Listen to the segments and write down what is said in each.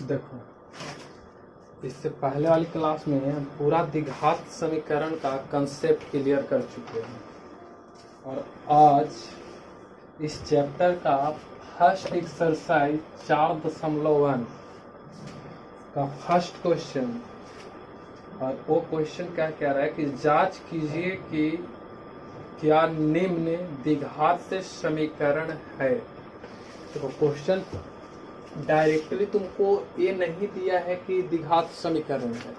देखो, इससे पहले वाली क्लास में हम पूरा द्विघात समीकरण का कंसेप्ट क्लियर कर चुके हैं और आज इस चैप्टर का फर्स्ट एक्सरसाइज 4.1 का फर्स्ट क्वेश्चन, और वो क्वेश्चन क्या कह रहा है कि जांच कीजिए कि क्या निम्न द्विघात समीकरण है। तो क्वेश्चन डायरेक्टली तुमको ये नहीं दिया है कि द्विघात समीकरण है,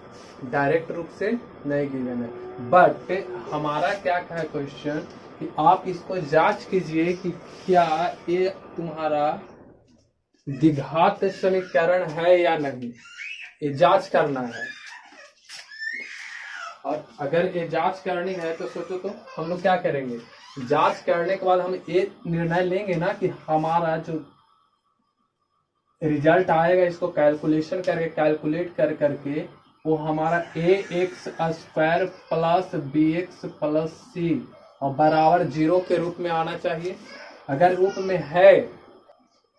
डायरेक्ट रूप से नहीं गिवन है, बट हमारा क्या है क्वेश्चन कि आप इसको जांच कीजिए कि क्या ये तुम्हारा द्विघात समीकरण है या नहीं, ये जांच करना है। और अगर ये जांच करनी है तो सोचो तो हम लोग क्या करेंगे, जांच करने के बाद हम ये निर्णय लेंगे ना कि हमारा जो रिजल्ट आएगा इसको कैलकुलेट करके वो हमारा ax² plus bx plus c और बराबर 0 के रूप में आना चाहिए। अगर रूप में है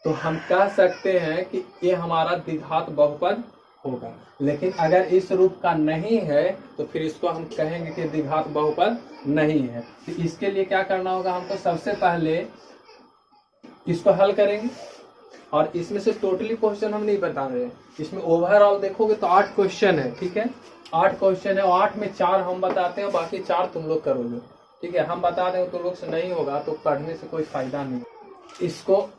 तो हम कह सकते हैं कि ये हमारा द्विघात बहुपद होगा, लेकिन अगर इस रूप का नहीं है तो फिर इसको हम कहेंगे कि द्विघात बहुपद नहीं है। तो इसके लिए क्या करना होगा, हमको सबसे पहले इसको हल करेंगे और इसमें से टोटली क्वेश्चन हम नहीं बता रहे हैं, इसमें ओवरऑल देखोगे तो 8 क्वेश्चन है। ठीक है, 8 क्वेश्चन है और 8 में 4 हम बताते हैं, बाकी 4 तुम लोग करोगे। ठीक है, हम बता दें तुम लोग से नहीं होगा तो पढ़ने से कोई फायदा नहीं। इसको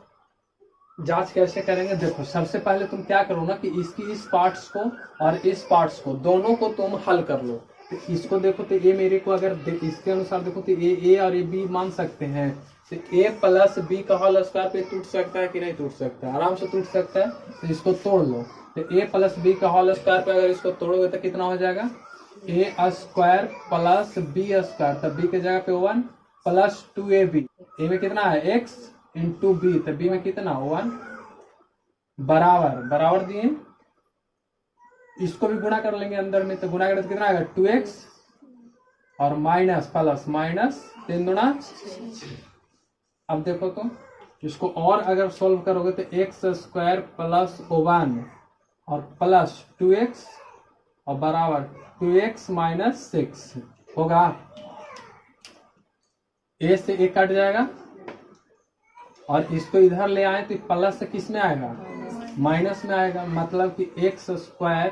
जांच कैसे करेंगे, देखो सबसे पहले तुम क्या करो ना कि इसकी इस पार्ट्स को और इस पार्ट्स को दोनों को तुम हल कर लो। तो इसको देखो तो ये मेरे को अगर इसके अनुसार देखो तो ए और ये बी मान सकते हैं, तो a प्लस बी का होल स्क्वायर पे टूट सकता है कि नहीं टूट सकता है, आराम से टूट सकता है। तो इसको तोड़ लो, तो a प्लस बी का होल स्क्वायर पे अगर इसको तोड़ोगे तो कितना हो जाएगा, a² प्लस b², तब b के जगह पे 1 प्लस 2ab, a में कितना है x इंटू बी, तो b में कितना 1 बराबर दिए। इसको भी गुणा कर लेंगे अंदर में, तो गुणा करें तो कितना आएगा 2x और माइनस प्लस माइनस 3 दूना। अब देखो तो इसको और अगर सॉल्व करोगे तो x² प्लस 1 और प्लस 2x और बराबर 2x माइनस 6 होगा। a से a कट जाएगा और इसको इधर ले आए तो प्लस से किस में आएगा, माइनस में आएगा, मतलब कि x²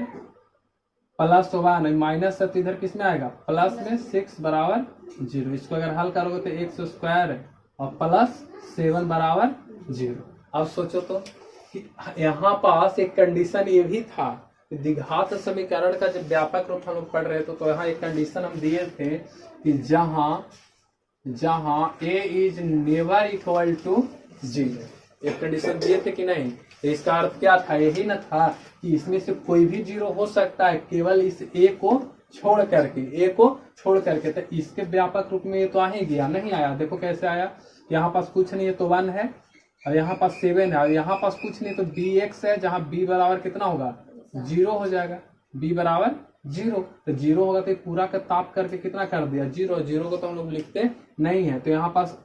प्लस 1 माइनस है तो इधर किस में आएगा, प्लस में 6 बराबर 0। इसको अगर हल करोगे तो x² और प्लस 7 बराबर 0। अब सोचो तो कि यहाँ पास एक कंडीशन ये भी था, द्विघात समीकरण का जब व्यापक रूप हम लोग पढ़ रहे थे तो यहाँ एक कंडीशन हम दिए थे कि जहाँ a is never equal to 0, एक कंडीशन दिए थे कि नहीं। तो इसका अर्थ क्या था, यही ना था कि इसमें से कोई भी 0 हो सकता है केवल इस a को छोड़ करके। तो इसके व्यापक रूप में ये तो आ ही गया, नहीं आया। देखो कैसे आया, यहाँ पास कुछ नहीं है तो 1 है और यहाँ पास 7 है और यहाँ पास कुछ नहीं तो bx है, जहाँ b बराबर कितना होगा 0 हो जाएगा, b बराबर 0। तो 0 होगा तो पूरा का ताप करके कितना कर दिया 0 को तो हम लोग लिखते नहीं है, तो यहाँ पास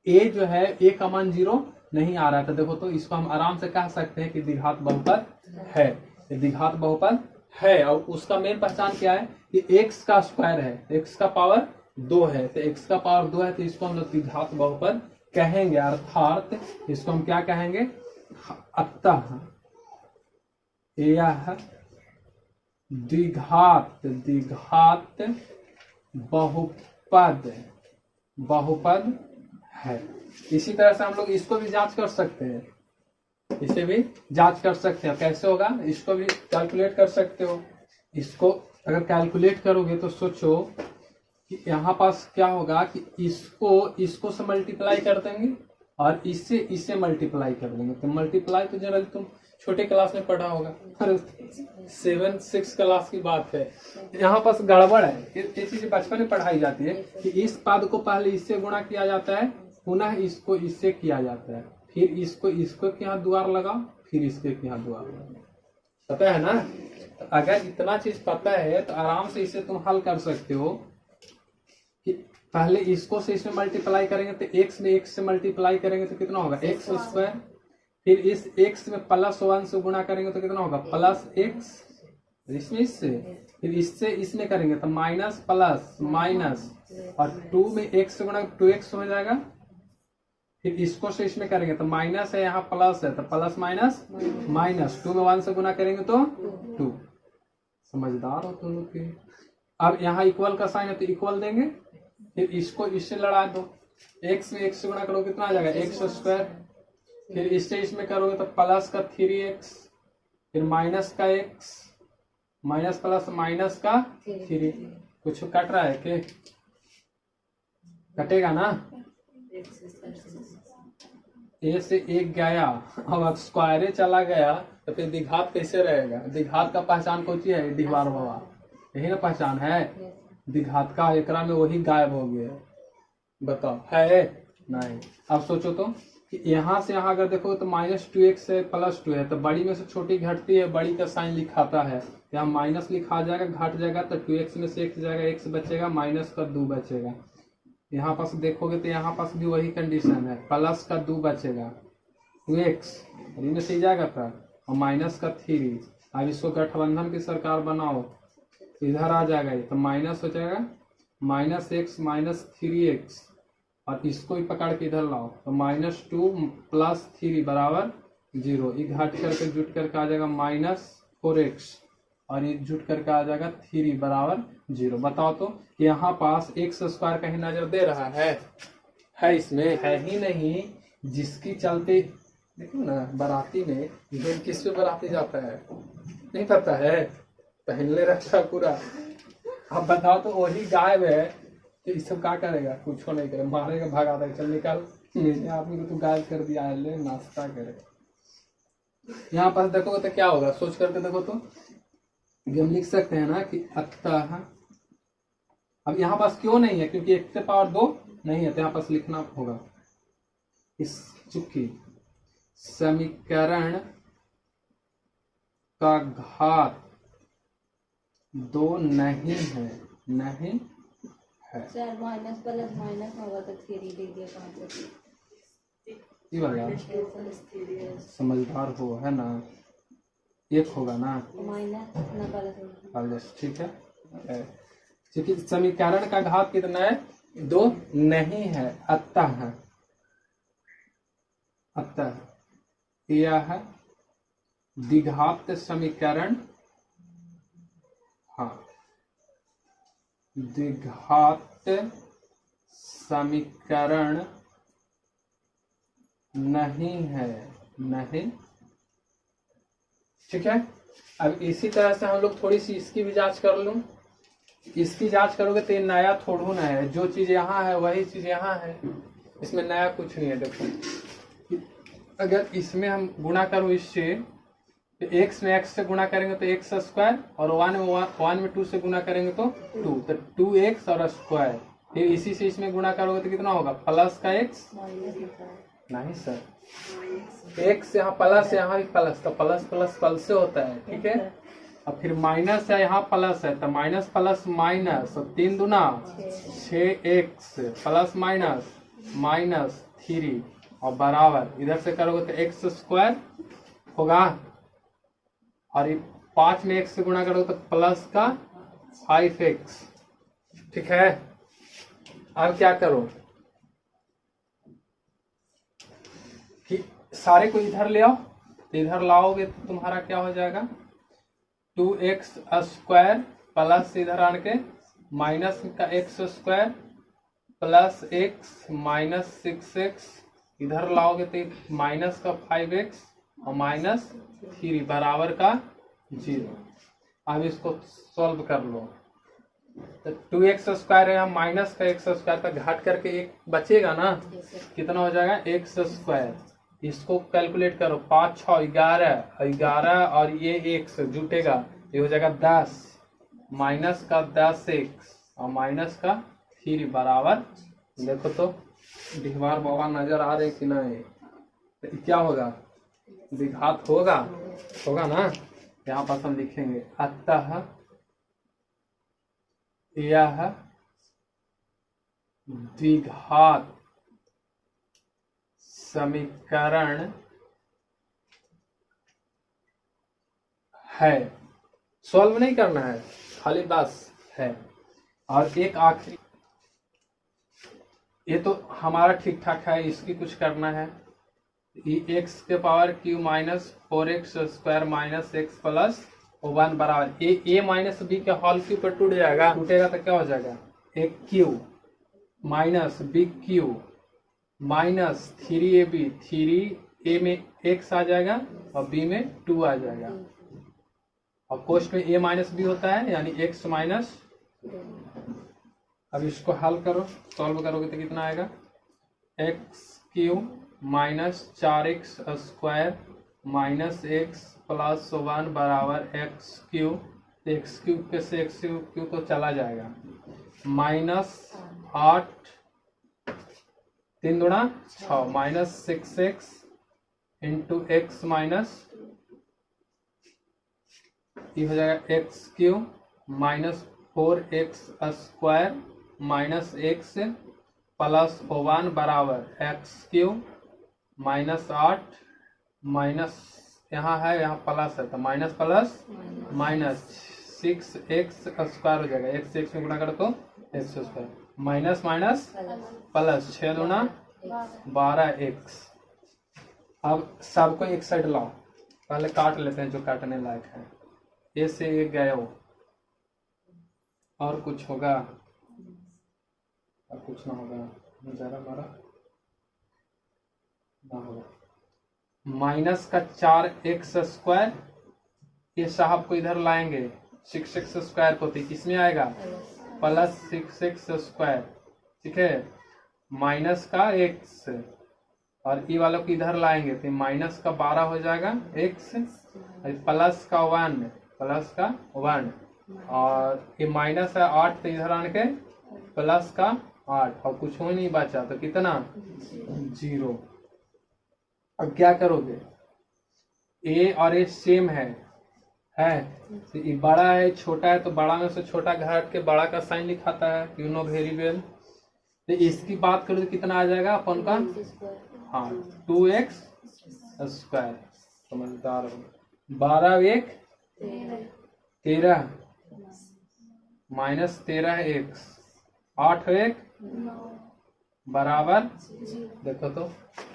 a जो है a का मान 0 नहीं आ रहा है। तो देखो तो इसको हम आराम से कह सकते हैं कि द्विघात बहुपद है, द्विघात बहुपद है। और उसका मेन पहचान क्या है कि x का स्क्वायर है, x का पावर 2 है, तो x का पावर 2 है तो इसको हम लोग द्विघात बहुपद कहेंगे, अर्थात इसको हम क्या कहेंगे, अतः यह द्विघात बहुपद है। इसी तरह से हम लोग इसको भी जांच कर सकते हैं, इसे भी जांच कर सकते हैं। कैसे होगा, इसको भी कैलकुलेट कर सकते हो। इसको अगर कैलकुलेट करोगे तो सोचो कि यहाँ पास क्या होगा कि इसको से मल्टीप्लाई कर देंगे और इससे मल्टीप्लाई कर देंगे। तो मल्टीप्लाई तो जनरली तुम छोटे क्लास में पढ़ा होगा, 7-6 क्लास की बात है। यहाँ पास गड़बड़ है, ये चीज बचपन में पढ़ाई जाती है कि इस पद को पहले इससे गुणा किया जाता है, पुनः इसको इससे किया जाता है, फिर इसको यहाँ द्वार लगा, फिर इसके यहाँ द्वार लगा। पता है ना, तो अगर इतना चीज पता है तो आराम से इसे तुम हल कर सकते हो कि पहले इसको से इसमें मल्टीप्लाई करेंगे तो x में x से मल्टीप्लाई करेंगे तो कितना होगा x² फिर इस x में +1 से गुणा करेंगे तो कितना होगा +x, इसमें इससे, फिर इससे इसमें करेंगे तो माइनस प्लस माइनस, और 2 में x से गुणा 2x हो जाएगा। फिर इसको से इसमें करेंगे तो माइनस है, यहाँ प्लस है तो प्लस माइनस माइनस, 2 में 1 से गुणा करेंगे तो 2। समझदार हो तुम लोग के। अब यहाँ इक्वल का साइन है तो इक्वल देंगे, फिर इसको इससे लड़ा दो, x में x से गुणा करो कितना आ जाएगा x², फिर इससे इसमें करोगे तो प्लस का 3x, फिर माइनस का x, माइनस प्लस माइनस का 3। कुछ कट रहा है कि कटेगा ना? ए से 1 गया, अब स्क्वायर चला गया तो फिर द्विघात कैसे रहेगा? द्विघात का पहचान कौन सी है? डिहवार बाबा, यही ना पहचान है द्विघात का। एकरा में वही गायब हो गया, बताओ है नहीं। अब सोचो तो कि यहाँ से यहाँ अगर देखो तो -2x है +2 है, तो बड़ी में से छोटी घटती है, बड़ी का साइन लिखाता है, यहाँ माइनस लिखा जाएगा, घट जाएगा तो 2x में से x जाएगा, x बचेगा, माइनस का 2 बचेगा। यहाँ पास देखोगे तो यहाँ पास भी वही कंडीशन है, प्लस का 2 बचेगा, 2x में से जाएगा था, और माइनस का 3। अब इसको गठबंधन की सरकार बनाओ, इधर आ जाएगा ये तो माइनस हो जाएगा, -x -3x, और इसको भी पकड़ के इधर लाओ तो -2 + 3 बराबर 0। ये घट करके जुट करके आ जाएगा -4x, और ये जुट करके आ जाएगा 3 बराबर 0। बताओ तो यहाँ पास x² कहीं नजर दे रहा है इसमें? है ही नहीं। जिसकी चलते देखो ना, बाराती में ये किस पे बाराती जाता है नहीं पता है, पहनले रहता है पूरा। अब बताओ तो वही गायब है तो इस सब क्या करेगा? कुछ नहीं करे, मारेगा, भगा देगा, चल निकाल, मेरे आदमी को तो गायब कर दिया है, ले नाश्ता करे। यहाँ पास देखोगे तो क्या होगा? सोच करके देखो तो हम लिख सकते हैं ना कि अतः, अब यहाँ पास क्यों नहीं है? क्योंकि 1⁻2 नहीं है, तो यहाँ पास लिखना होगा इस चुकी समीकरण का घात 2 नहीं है, नहीं है। सर माइनस प्लस माइनस होगा तो 3 लीजिए कहाँ से? समझदार हो, है ना? 1 होगा ना, माइनस प्लस, ठीक है। क्योंकि समीकरण का घात कितना है? 2 नहीं है। अतः यह द्विघात समीकरण, हाँ, द्विघात समीकरण नहीं है, नहीं, ठीक है। अब इसी तरह से हम लोग थोड़ी सी इसकी भी जांच कर लूं। इसकी जांच करोगे तो ये नया थोड़ा ना है, जो चीज यहाँ है वही चीज यहाँ है, इसमें नया कुछ नहीं है। देखो अगर इसमें हम गुणा करो इससे, तो x में x से गुणा करेंगे तो x², और 1 में 2 से गुणा करेंगे तो 2, तो 2x और स्क्वायर। फिर इसी से इसमें गुणा करोगे तो कितना होगा? प्लस का x, नहीं सर, x यहाँ प्लस, यहाँ भी प्लस, तो प्लस प्लस प्लस से होता है, ठीक है। और फिर माइनस है, यहाँ प्लस है, तो माइनस प्लस माइनस, तो 3 दूना 6x प्लस माइनस -3, और बराबर इधर से करोगे तो x² होगा, और ये 5 में x से गुणा करोगे तो प्लस का 5x, ठीक है। अब क्या करो कि सारे को इधर ले आओ, तो इधर लाओगे तो तुम्हारा क्या हो जाएगा? 2x² प्लस इधर आने के माइनस का x² प्लस x -6x, इधर लाओगे तो माइनस का 5x और -3 बराबर का 0। अब इसको सॉल्व कर लो, तो 2x² है, माइनस का x² का घाट करके एक बचेगा ना, कितना हो जाएगा? x²। इसको कैलकुलेट करो, 5 6 11 और ये x जुटेगा, ये हो जाएगा 10, माइनस का 10x और माइनस का 3 बराबर, देखो तो डिहवार बाबा नजर आ रहे कि नहीं? तो क्या होगा? द्विघात होगा, होगा ना। यहाँ पर हम लिखेंगे अतः यह द्विघात समीकरण है, सॉल्व नहीं करना है, खाली बस है। और एक आखिरी, ये तो हमारा ठीक ठाक है, इसकी कुछ करना है। एक्स के power q minus 4x square minus x plus 1 बराबर ए माइनस बी के होल क्यू पर टूट जाएगा, टूटेगा तो क्या हो जाएगा, एक q minus b q minus 3ab, 3a में x आ जाएगा और b में 2 आ जाएगा, और कोष्ट में a माइनस बी होता है यानी x माइनस। अब इसको हल करो, सॉल्व करोगे तो कितना आएगा, x Q minus 4x square minus x plus 1 बराबर एक्स क्यूब, एक्स क्यूब के से एक्स क्यूब तो चला जाएगा, माइनस 8 3 दूना 6 minus 6x into x minus, ये हो जाएगा x cube minus 4x square minus x plus 1 बराबर एक्स क्यूब माइनस 8 माइनस, यहाँ है यहाँ प्लस है तो minus plus minus 6x square हो जाएगा, x से x में गुणा करो तो x square minus minus plus 6 दूना 12x। अब सबको एक साइड लाओ, पहले काट लेते हैं जो काटने लायक है, ए से एक गए हो, और कुछ होगा और कुछ ना होगा, जरा मारा ना होगा, माइनस का 4x स्क्वायर, ये साहब को इधर लाएंगे 6x स्क्वायर को, तो किसमें आएगा प्लस 6x स्क्वायर, ठीक है, माइनस का x, और ई वालों को इधर लाएंगे तो माइनस का 12 हो जाएगा x, प्लस का 1, प्लस का 1, और ये माइनस है 8 तो इधर आने के प्लस का 8, और कुछ हो नहीं बचा तो कितना 0। अब क्या करोगे, ए और ए सेम है तो ये बड़ा है छोटा है, तो बड़ा में से छोटा घटाट के बड़ा का साइन लिखाता है, यू नो वेरी वेल। तो इसकी बात करो तो कितना आ जाएगा अपन का, हाँ 2x स्क्वायर, समझदार हो, 12 1 13 माइनस 13x 8 1 बराबर, देखो तो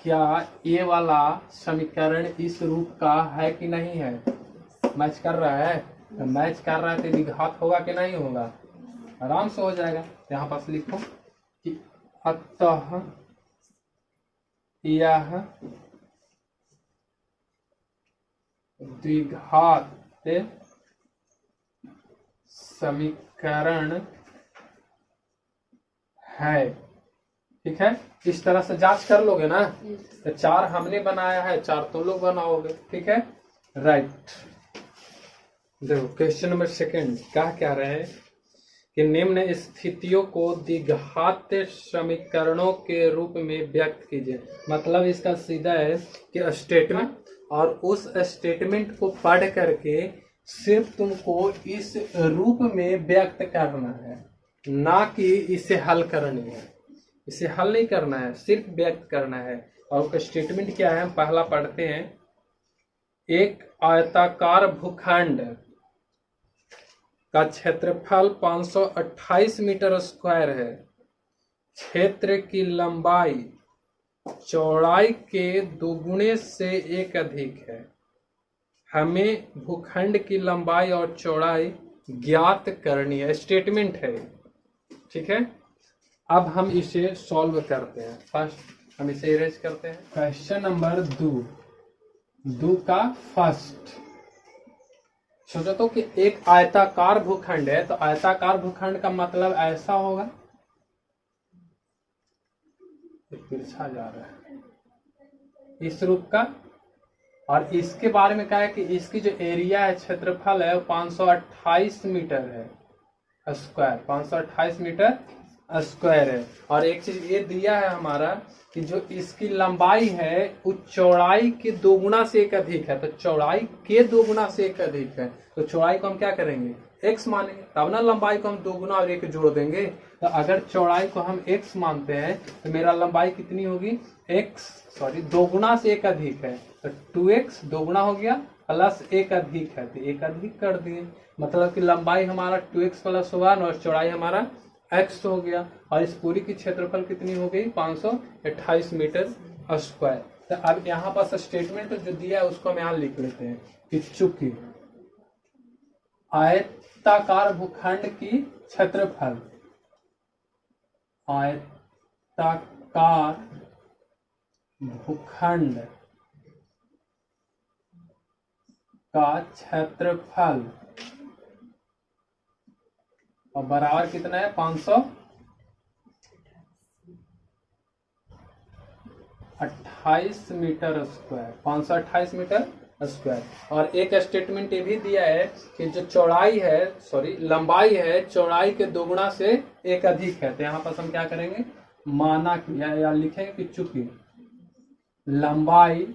क्या ये वाला समीकरण इस रूप का है कि नहीं है, मैच कर रहा है, तो मैच कर रहा है तो द्विघात होगा कि नहीं होगा, आराम से हो जाएगा। यहाँ पास लिखो कि अतः यह द्विघात समीकरण है, ठीक है। इस तरह से जांच कर लोगे ना, तो 4 हमने बनाया है, 4 तुम लोग बनाओगे, ठीक है, राइट। देखो क्वेश्चन नंबर 2 क्या रहे हैं कि निम्न स्थितियों को द्विघात समीकरणों के रूप में व्यक्त कीजिए। मतलब इसका सीधा है कि स्टेटमेंट, और उस स्टेटमेंट को पढ़ करके सिर्फ तुमको इस रूप में व्यक्त करना है, ना कि इसे हल करनी है, इसे हल नहीं करना है, सिर्फ व्यक्त करना है। और स्टेटमेंट क्या है, हम पहला पढ़ते हैं, एक आयताकार भूखंड का क्षेत्रफल 528 मीटर स्क्वायर है, क्षेत्र की लंबाई चौड़ाई के दोगुने से एक अधिक है, हमें भूखंड की लंबाई और चौड़ाई ज्ञात करनी है। स्टेटमेंट है, ठीक है। अब हम इसे सॉल्व करते हैं। फर्स्ट हम इसे इरेज करते हैं। क्वेश्चन नंबर 2 का फर्स्ट, सोचो तो कि एक आयताकार भूखंड है, तो आयताकार भूखंड का मतलब ऐसा होगा, तिरछा जा रहा है इस रूप का, और इसके बारे में कहा है कि इसकी जो एरिया है, क्षेत्रफल है, वो 528 मीटर है स्क्वायर, 528 मीटर स्क्वायर है। और एक चीज ये दिया है हमारा कि जो इसकी लंबाई है वो चौड़ाई के दोगुना से एक अधिक है, तो चौड़ाई के दोगुना से एक अधिक है, तो चौड़ाई को हम क्या करेंगे, x मानेंगे, तब ना लंबाई को हम दोगुना और एक जोड़ देंगे। तो अगर चौड़ाई को हम x मानते हैं तो मेरा लंबाई कितनी होगी, दोगुना से एक अधिक है, तो 2x दोगुना हो गया प्लस एक अधिक है तो एक अधिक कर दिए, मतलब कि लंबाई हमारा 2x + 1 और चौड़ाई हमारा x हो गया, और इस पूरी की क्षेत्रफल कितनी हो गई 528 मीटर स्क्वायर। तो अब यहाँ पास स्टेटमेंट जो दिया है उसको हम यहाँ लिख लेते हैं कि चूंकि आयताकार भूखंड की क्षेत्रफल, आयताकार भूखंड का क्षेत्रफल और बराबर कितना है 528 मीटर स्क्वायर, 528 मीटर स्क्वायर। और एक स्टेटमेंट ये भी दिया है कि जो चौड़ाई है, सॉरी लंबाई है, चौड़ाई के दोगुना से एक अधिक है। तो यहाँ पर हम क्या करेंगे, माना कि या लिखेंगे कि चूंकि लंबाई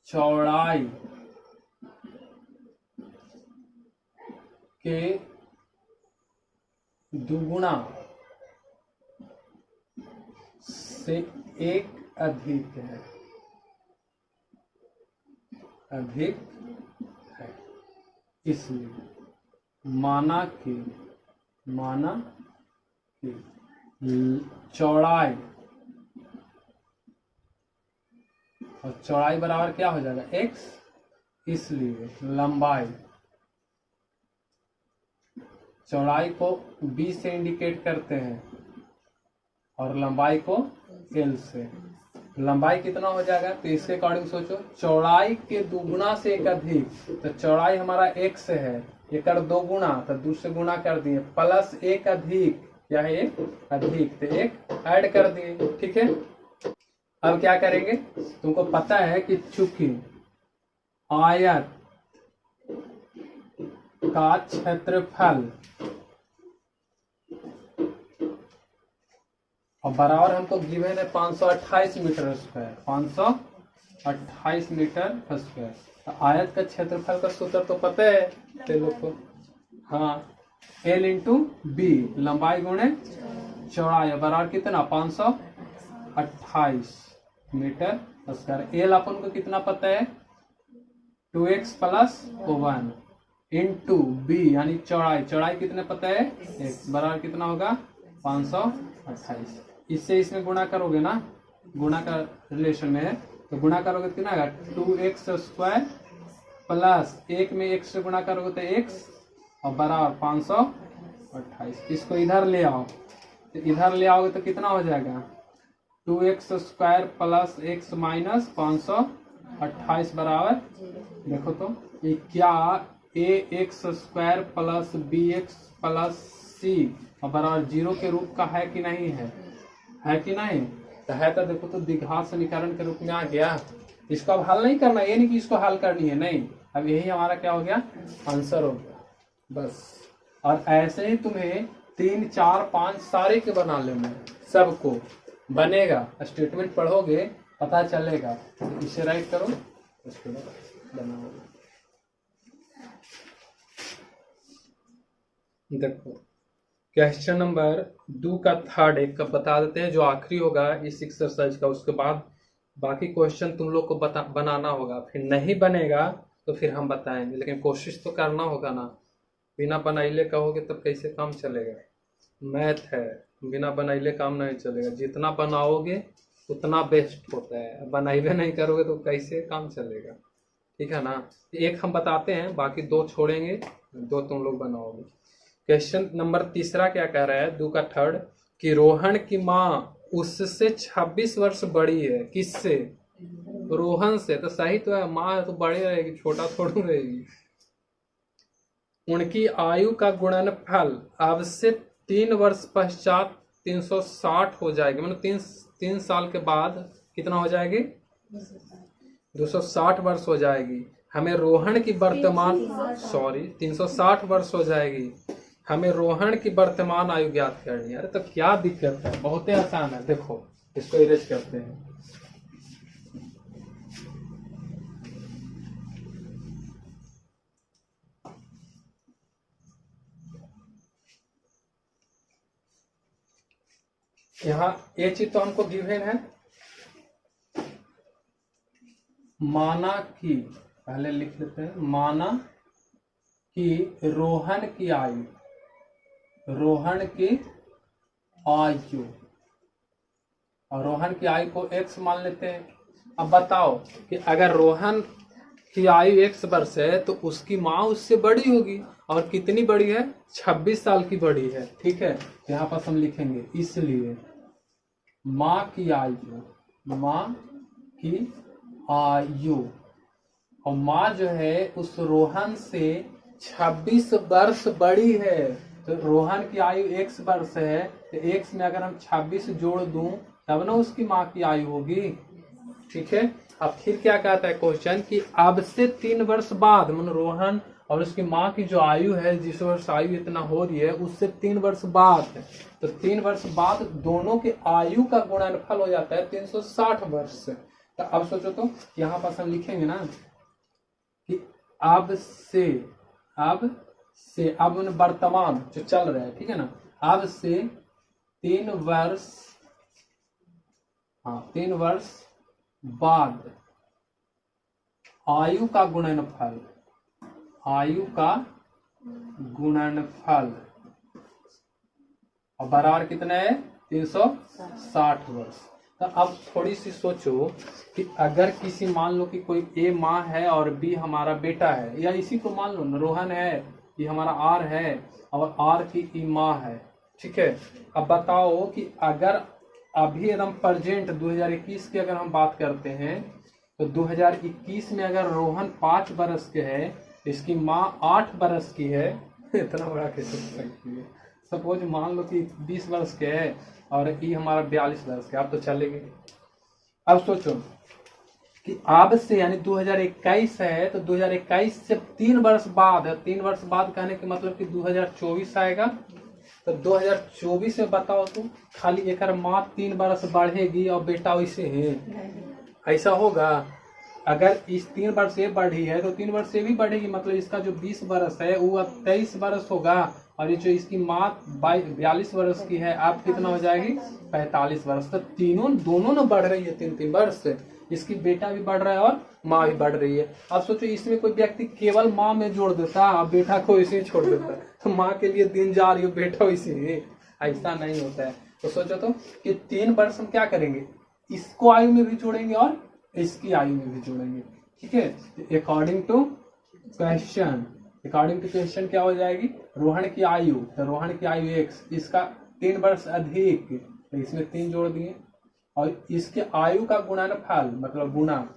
चौड़ाई के दुगुना से एक अधिक है, इसलिए माना कि चौड़ाई, और चौड़ाई बराबर क्या हो जाएगा x, इसलिए लंबाई, चौड़ाई को b से इंडिकेट करते हैं और लंबाई को l से। लंबाई कितना हो जाएगा, तो इसके अकॉर्डिंग सोचो, चौड़ाई के दुगुना से एक अधिक, तो चौड़ाई हमारा x है, एक दो गुना तो दूसरे गुना कर दिए, प्लस एक अधिक, क्या है एक अधिक, तो एक ऐड कर दिए। ठीक है, अब क्या करेंगे, तुमको पता है कि चूंकि आयत का क्षेत्रफल और बराबर हमको गिवन है 528 मीटर स्क्वायर, 528 मीटर स्क्वायर। तो आयत का क्षेत्रफल का सूत्र तो पता है ते लोग को, हाँ, L इंटू बी, लंबाई गुणे चौड़ाई, बराबर कितना 528 मीटर स्क्वायर। एल अपन को कितना पता है 2x + 1 इंटू बी यानी चौड़ाई कितने पता है x, बराबर कितना होगा 528। इससे इसमें गुणा करोगे ना, गुणा का रिलेशन में है, तो गुणा करोगे तो कितना आएगा 2x² प्लस एक में x से गुणा करोगे तो x और बराबर 528। इसको इधर ले आओ, तो इधर ले आओगे तो कितना हो जाएगा 2x² प्लस x माइनस 528 बराबर, देखो तो ये क्या ax² plus bx plus c और बराबर 0 के रूप का है कि नहीं है कि नहीं, तो है तो देखो तो द्विघात समीकरण के रूप में आ गया। इसको अब हल नहीं करना, ये नहीं कि इसको हल करनी है, नहीं, अब यही हमारा क्या हो गया आंसर हो गया बस। और ऐसे ही तुम्हें 3, 4, 5 सारे के बना लेना, सबको बनेगा, स्टेटमेंट पढ़ोगे पता चलेगा। तो इसे राइट करो, इसको बनाओ। देखो क्वेश्चन नंबर 2 का थर्ड एक का बता देते हैं, जो आखिरी होगा इस एक्सरसाइज का, उसके बाद बाकी क्वेश्चन तुम लोग को बनाना होगा। फिर नहीं बनेगा तो फिर हम बताएंगे, लेकिन कोशिश तो करना होगा ना, बिना बनाइले कहोगे तब कैसे काम चलेगा। मैथ है, बिना बनाइले काम नहीं चलेगा, जितना बनाओगे उतना बेस्ट होता है, बनाइले नहीं करोगे तो कैसे काम चलेगा, ठीक है ना। एक हम बताते हैं, बाकी 2 छोड़ेंगे, 2 तुम लोग बनाओगे। क्वेश्चन नंबर 3 क्या कह रहा है 2 का थर्ड, कि रोहन की माँ उससे 26 वर्ष बड़ी है, किससे, रोहन से, तो सही तो है, माँ तो बड़ी रहेगी, छोटा थोड़ी रहेगी। उनकी आयु का गुणनफल अब से 3 वर्ष पश्चात 360 हो जाएगी, मतलब 3 साल के बाद कितना हो जाएगी 260 वर्ष हो जाएगी। हमें रोहन की वर्तमान 360 वर्ष हो जाएगी, हमें रोहन की वर्तमान आयु ज्ञात करनी है। अरे तो क्या दिक्कत है, बहुत ही आसान है। देखो इसको इरेज करते हैं, यहाँ ये चीज तो हमको गिवन है, माना कि, पहले लिख लेते हैं, माना कि रोहन की आयु, रोहन की आयु, और रोहन की आयु को x मान लेते हैं। अब बताओ कि अगर रोहन की आयु 1 वर्ष है तो उसकी माँ उससे बड़ी होगी, और कितनी बड़ी है? 26 साल की बड़ी है। ठीक है, यहाँ पर हम लिखेंगे इसलिए माँ की आयु, माँ की आयु, और माँ जो है उस रोहन से 26 वर्ष बड़ी है। तो रोहन की आयु 1 वर्ष है, तो 1 में अगर हम 26 जोड़ दूं तब ना उसकी माँ की आयु होगी। ठीक है, अब फिर क्या कहता है क्वेश्चन कि अब से 3 वर्ष बाद, मन रोहन और उसकी माँ की जो आयु है, जिस वर्ष आयु इतना हो रही है, उससे 3 वर्ष बाद, तो 3 वर्ष बाद दोनों के आयु का गुणनफल हो जाता है 360 वर्ष। तो अब सोचो तो यहाँ पर हम लिखेंगे ना कि अब वर्तमान जो चल रहा है, ठीक है ना, अब से 3 वर्ष, हाँ 3 वर्ष बाद आयु का गुणनफल, आयु का गुणनफल, और बराबर कितना है? 360 वर्ष। तो अब थोड़ी सी सोचो कि अगर किसी, मान लो कि कोई ए माँ है और बी हमारा बेटा है, या इसी को मान लो रोहन है, ये हमारा आर है, और आर की ई माँ है। ठीक है, अब बताओ कि अगर अभी एकदम प्रेजेंट 2021 की अगर हम बात करते हैं, तो 2021 में अगर रोहन 5 बरस के है, इसकी माँ 8 बरस की है, इतना बड़ा कैसे हो सकती है? सपोज मान लो कि 20 वर्ष के है और ये हमारा 42 वर्ष के, अब तो चलेगी। अब सोचो कि अब से, यानी 2021 है, तो 2021 से 3 वर्ष बाद है, 3 वर्ष बाद कहने के मतलब कि 2024 आएगा। तो 2024 में बताओ तो खाली एक माँ 3 वर्ष बढ़ेगी और बेटा वैसे है, ऐसा होगा? अगर इस 3 वर्ष से बढ़ी है तो 3 वर्ष से भी बढ़ेगी, मतलब इसका जो 20 वर्ष है वो अब 23 वर्ष होगा, और ये जो इसकी माँ 42 वर्ष की है, अब कितना हो जाएगी? 45 वर्ष। तो दोनों ना बढ़ रही है 3-3 वर्ष से, इसकी बेटा भी बढ़ रहा है और माँ भी बढ़ रही है। अब सोचो इसमें कोई व्यक्ति केवल माँ में जोड़ देता और बेटा को इसे छोड़ देता, तो माँ के लिए दिन जा रही हो, बेटा इसी, ऐसा नहीं होता है। तो सोचो तो कि 3 वर्ष हम क्या करेंगे, इसको आयु में भी जोड़ेंगे और इसकी आयु में भी जोड़ेंगे। ठीक है, according to question, according to question क्या हो जाएगी? रोहन की आयु, तो रोहन की आयु x, इसका 3 वर्ष अधिक, तो इसमें 3 जोड़ दिए, और इसके आयु का गुणनफल मतलब गुना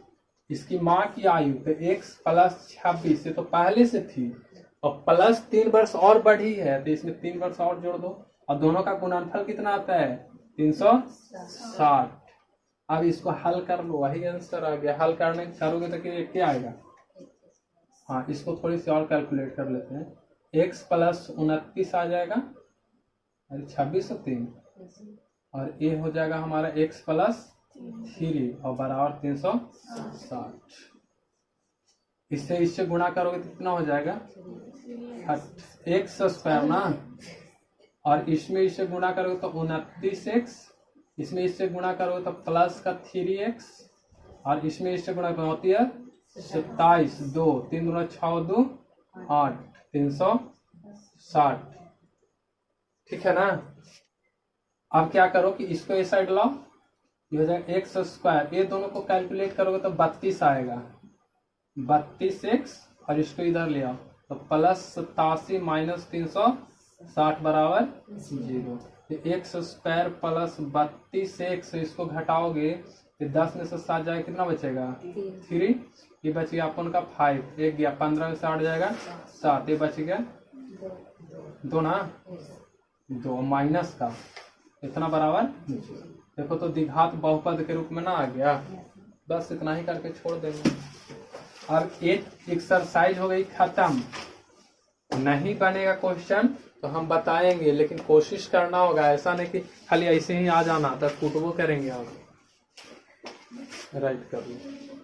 इसकी माँ की आयु, तो x प्लस 26 से तो पहले से थी, और प्लस 3 वर्ष और बढ़ी है, तो इसमें 3 वर्ष और जोड़ दो, और दोनों का गुणनफल कितना आता है? 360। अब इसको हल कर लो, वही आंसर आ गया। हल करोगे तो क्या आएगा? हाँ, इसको थोड़ी सी और कैलकुलेट कर लेते हैं। x प्लस 29 आ जाएगा, अरे 26 और 3, और ये हो जाएगा हमारा x प्लस 3 और बराबर 360। इससे गुणा करोगे तो कितना हो जाएगा? x स्क्वायर ना, और इसमें इससे गुणा करोगे तो 29x, इसमें इससे गुणा करोगे तो प्लस का 3x, और इसमें इससे गुणा होती है 27, 2 3 दूना 6 2 8, 360। ठीक है ना? अब क्या करो कि इसको इस साइड लाओ, ये हो जाएगा x स्क्वायर, ये दोनों को कैलकुलेट करोगे तो 32 आएगा, 32x, और इसको इधर ले आओ तो प्लस 87 माइनस 360 बराबर 0। एक्स स्क्वायर प्लस 32x, इसको घटाओगे तो 10 में से 7 जाएगा, कितना बचेगा? 3, ये बच गया अपन का 5, एक गया 15 में से 8 जाएगा 7, ये बच गया 2 ना, 2 माइनस का इतना बराबर। देखो तो द्विघात बहुपद के रूप में ना आ गया। बस इतना ही करके छोड़ देंगे। अब एक एक्सरसाइज हो गई खत्म। नहीं बनेगा क्वेश्चन तो हम बताएंगे, लेकिन कोशिश करना होगा, ऐसा नहीं कि खाली ऐसे ही आ जाना, तब कुटबो करेंगे। आप राइट कर लो।